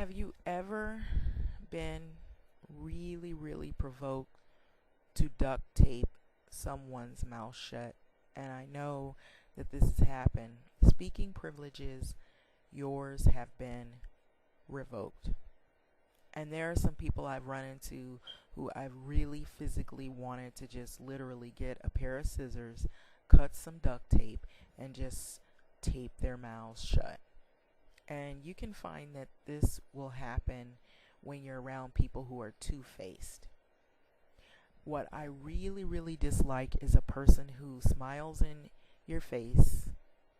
Have you ever been really, really provoked to duct tape someone's mouth shut? And I know that this has happened. Speaking privileges, yours have been revoked. And there are some people I've run into who I've really physically wanted to just literally get a pair of scissors, cut some duct tape, and just tape their mouths shut. And you can find that this will happen when you're around people who are two-faced. What I really, really dislike is a person who smiles in your face.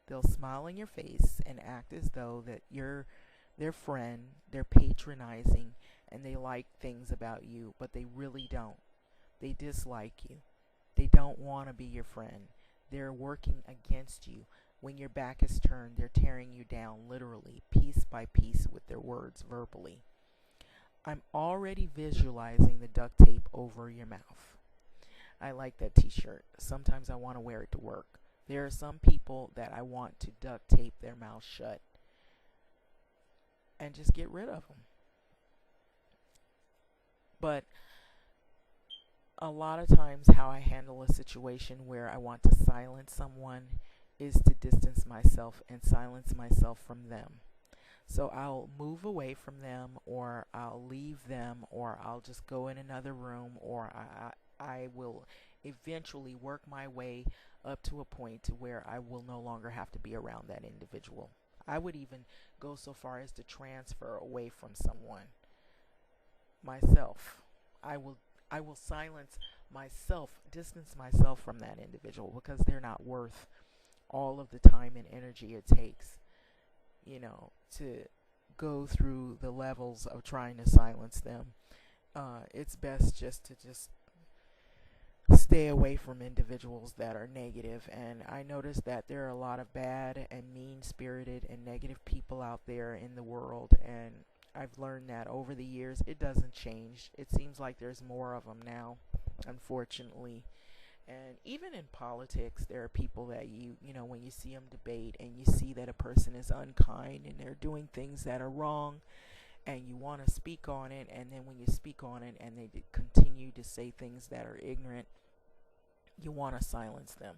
They'll smile in your face and act as though that you're their friend, they're patronizing, and they like things about you, but they really don't. They dislike you. They don't want to be your friend. They're working against you. When your back is turned, they're tearing you down literally, piece by piece, with their words verbally. I'm already visualizing the duct tape over your mouth. I like that t-shirt. Sometimes I want to wear it to work. There are some people that I want to duct tape their mouth shut and just get rid of them. But a lot of times how I handle a situation where I want to silence someone is to distance myself and silence myself from them. So I'll move away from them, or I'll leave them, or I'll just go in another room, or I will eventually work my way up to a point to where I will no longer have to be around that individual. I would even go so far as to transfer away from someone myself. I will silence myself, distance myself from that individual, because they're not worth all of the time and energy it takes, to go through the levels of trying to silence them. It's best just to stay away from individuals that are negative. And I noticed that there are a lot of bad and mean-spirited and negative people out there in the world, and I've learned that over the years it doesn't change. It seems like there's more of them now, unfortunately. And even in politics, there are people that when you see them debate and you see that a person is unkind and they're doing things that are wrong, and you want to speak on it, and then when you speak on it and they continue to say things that are ignorant, you want to silence them.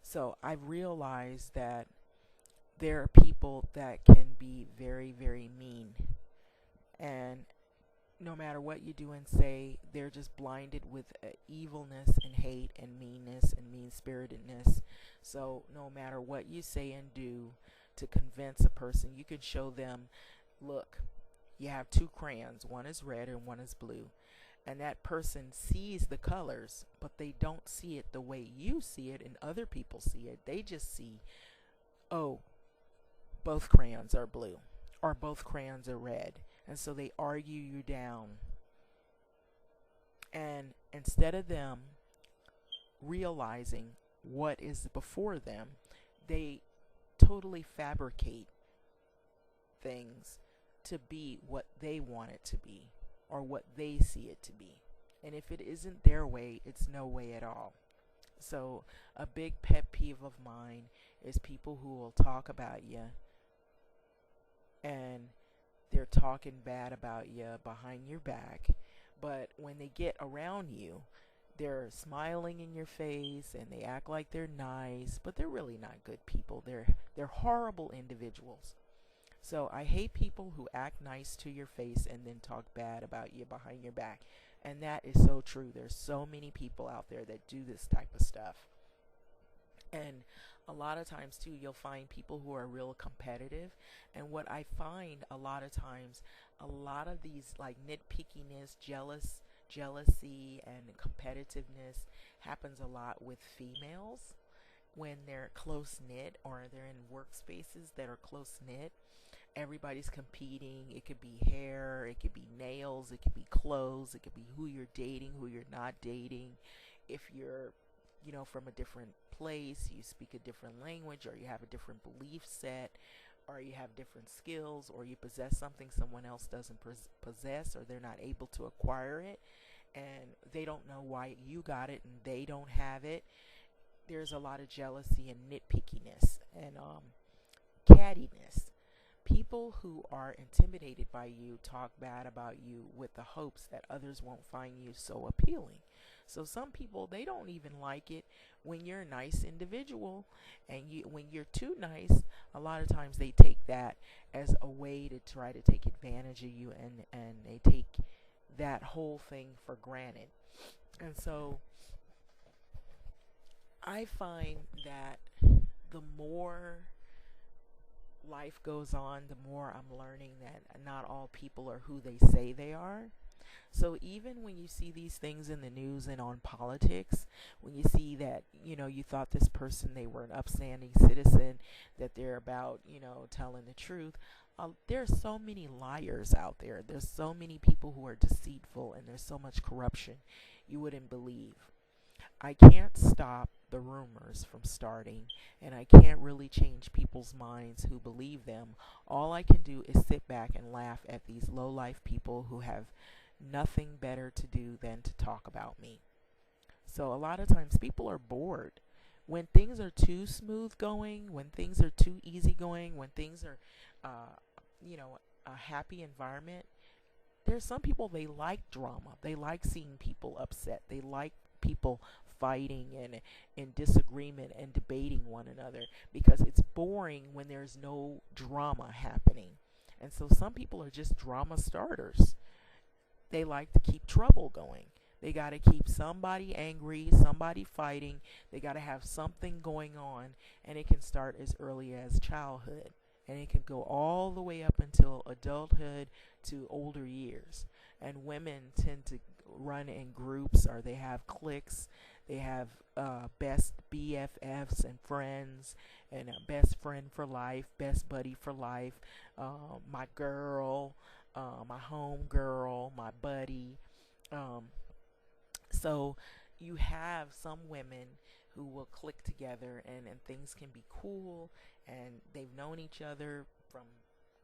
So I've realized that there are people that can be very, very mean, and no matter what you do and say, they're just blinded with evilness and hate and meanness and mean-spiritedness. So no matter what you say and do to convince a person, you can show them, look, you have two crayons, one is red and one is blue. And that person sees the colors, but they don't see it the way you see it and other people see it. They just see, oh, both crayons are blue, or both crayons are red. And so they argue you down. And instead of them realizing what is before them, they totally fabricate things to be what they want it to be, or what they see it to be. And if it isn't their way, it's no way at all. So a big pet peeve of mine is people who will talk about you, and they're talking bad about you behind your back, but when they get around you, they're smiling in your face and they act like they're nice, but they're really not good people. They're horrible individuals. So I hate people who act nice to your face and then talk bad about you behind your back. And that is so true. There's so many people out there that do this type of stuff. And a lot of times too, you'll find people who are real competitive. And what I find a lot of times, a lot of these like nitpickiness, jealousy and competitiveness happens a lot with females when they're close knit, or they're in workspaces that are close knit. Everybody's competing. It could be hair, it could be nails, it could be clothes, it could be who you're dating, who you're not dating. If you're from a different place, you speak a different language, or you have a different belief set, or you have different skills, or you possess something someone else doesn't possess, or they're not able to acquire it, and they don't know why you got it and they don't have it. There's a lot of jealousy and nitpickiness and cattiness. People who are intimidated by you talk bad about you with the hopes that others won't find you so appealing. So some people, they don't even like it when you're a nice individual, and when you're too nice, a lot of times they take that as a way to try to take advantage of you, and they take that whole thing for granted. And so I find that the more life goes on, the more I'm learning that not all people are who they say they are. So even when you see these things in the news and on politics, when you see that, you thought this person, they were an upstanding citizen, that they're about, telling the truth, there's so many liars out there. There's so many people who are deceitful, and there's so much corruption you wouldn't believe. I can't stop the rumors from starting, and I can't really change people's minds who believe them. All I can do is sit back and laugh at these low-life people who have nothing better to do than to talk about me. So a lot of times people are bored. When things are too smooth going, when things are too easy going, when things are, a happy environment, there's some people, they like drama. They like seeing people upset. They like people fighting and in disagreement and debating one another, because it's boring when there's no drama happening. And so some people are just drama starters. They like to keep trouble going. They got to keep somebody angry, somebody fighting. They got to have something going on, and it can start as early as childhood, and it can go all the way up until adulthood to older years. And women tend to run in groups, or they have cliques. They have best BFFs and friends, and a best friend for life, best buddy for life, my girl, my home girl, my buddy. Um, so you have some women who will click together, and things can be cool, and they've known each other from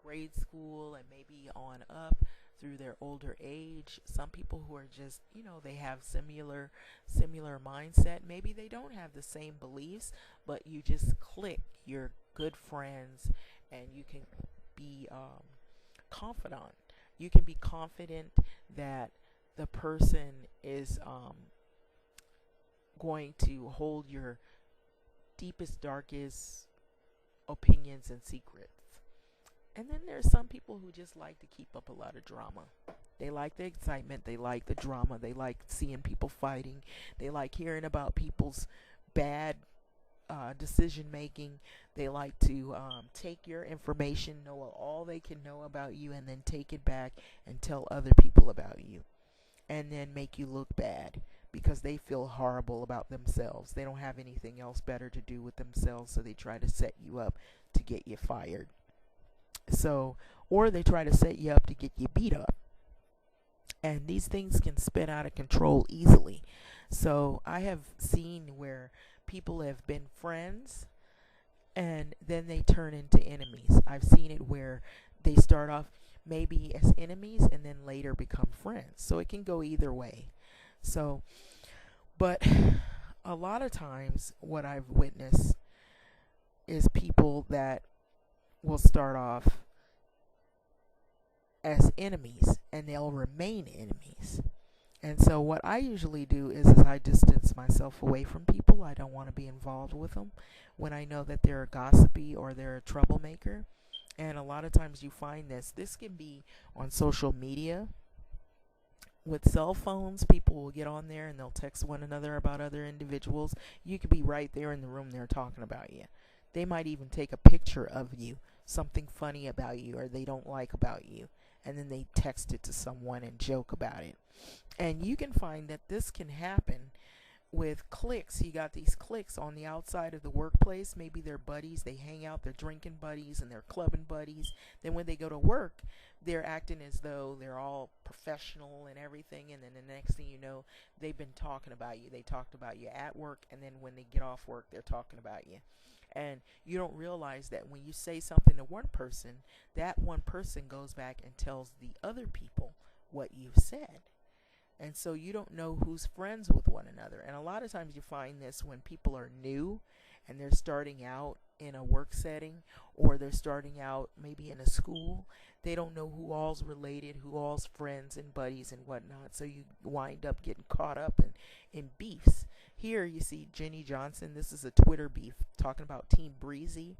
grade school and maybe on up through their older age. Some people who are just, they have similar mindset. Maybe they don't have the same beliefs, but you just click. You're good friends, and you can be confidant. You can be confident that the person is going to hold your deepest, darkest opinions and secrets. And then there's some people who just like to keep up a lot of drama. They like the excitement. They like the drama. They like seeing people fighting. They like hearing about people's bad decision making. They like to take your information, know all they can know about you, and then take it back and tell other people about you, and then make you look bad because they feel horrible about themselves. They don't have anything else better to do with themselves, so they try to set you up to get you fired. So, or they try to set you up to get you beat up. And these things can spin out of control easily. So I have seen where people have been friends and then they turn into enemies. I've seen it where they start off maybe as enemies and then later become friends. So it can go either way. So, but a lot of times what I've witnessed is people that will start off as enemies and they'll remain enemies. And so what I usually do is I distance myself away from people. I don't want to be involved with them when I know that they're a gossipy or they're a troublemaker. And a lot of times you find this can be on social media. With cell phones, people will get on there and they'll text one another about other individuals. You could be right there in the room, they're talking about you. They might even take a picture of you, something funny about you or they don't like about you, and then they text it to someone and joke about it. And you can find that this can happen with cliques. You got these cliques on the outside of the workplace. Maybe they're buddies, they hang out, they're drinking buddies and they're clubbing buddies. Then when they go to work, they're acting as though they're all professional and everything, and then the next thing you know, they've been talking about you. They talked about you at work, and then when they get off work, they're talking about you. And you don't realize that when you say something to one person, that one person goes back and tells the other people what you've said. And so you don't know who's friends with one another. And a lot of times you find this when people are new and they're starting out in a work setting, or they're starting out maybe in a school. They don't know who all's related, who all's friends and buddies and whatnot. So you wind up getting caught up in beefs. Here you see Jenny Johnson. This is a Twitter beef talking about Team Breezy.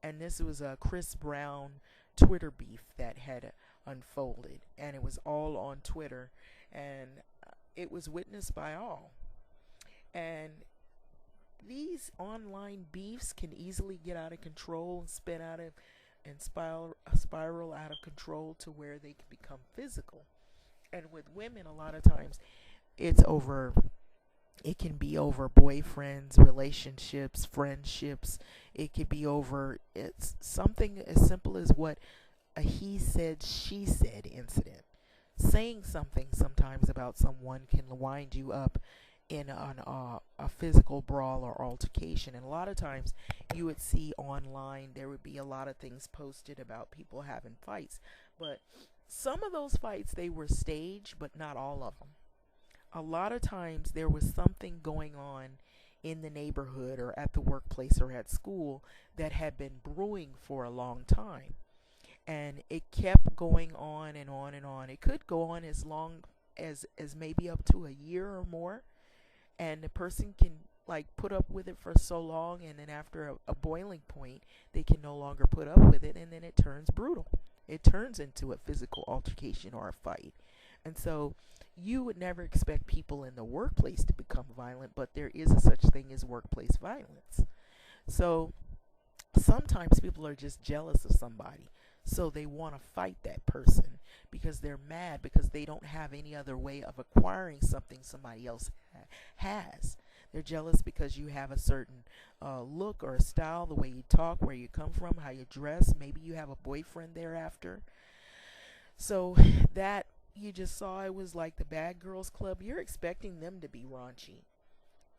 And this was a Chris Brown Twitter beef that had unfolded. And it was all on Twitter. And it was witnessed by all. And these online beefs can easily get out of control and spin out of and spiral out of control to where they can become physical. And with women, a lot of times it's over. It can be over boyfriends, relationships, friendships. It could be over. It's something as simple as what a he said, she said incident. Saying something sometimes about someone can wind you up in a physical brawl or altercation. And a lot of times you would see online, there would be a lot of things posted about people having fights. But some of those fights, they were staged, but not all of them. A lot of times there was something going on in the neighborhood or at the workplace or at school that had been brewing for a long time. And it kept going on and on and on. It could go on as long as maybe up to a year or more. And the person can like put up with it for so long, and then after a boiling point they can no longer put up with it, and then it turns brutal. It turns into a physical altercation or a fight. And so you would never expect people in the workplace to become violent, but there is a such thing as workplace violence. So sometimes people are just jealous of somebody, so they want to fight that person because they're mad because they don't have any other way of acquiring something somebody else has. They're jealous because you have a certain look or a style, the way you talk, where you come from, how you dress. Maybe you have a boyfriend thereafter. So that you just saw, it was like the Bad Girls Club. You're expecting them to be raunchy.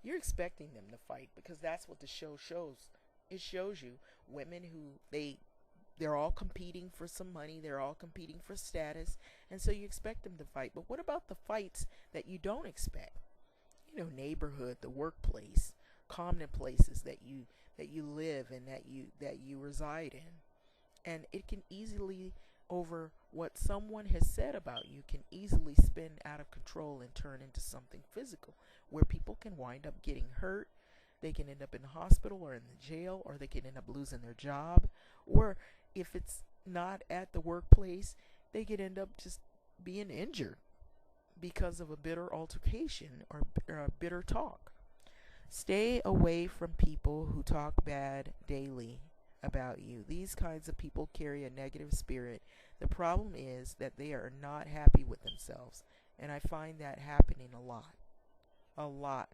You're expecting them to fight because that's what the show shows. It shows you women who they're all competing for some money, they're all competing for status, and so you expect them to fight. But what about the fights that you don't expect? You know, neighborhood, the workplace, common places that you live and that you reside in. And it can easily, over what someone has said about you, can easily spin out of control and turn into something physical where people can wind up getting hurt. They can end up in the hospital or in the jail, or they can end up losing their job, or if it's not at the workplace, they could end up just being injured because of a bitter altercation or a bitter talk. Stay away from people who talk bad daily about you. These kinds of people carry a negative spirit. The problem is that they are not happy with themselves, and I find that happening a lot. A lot.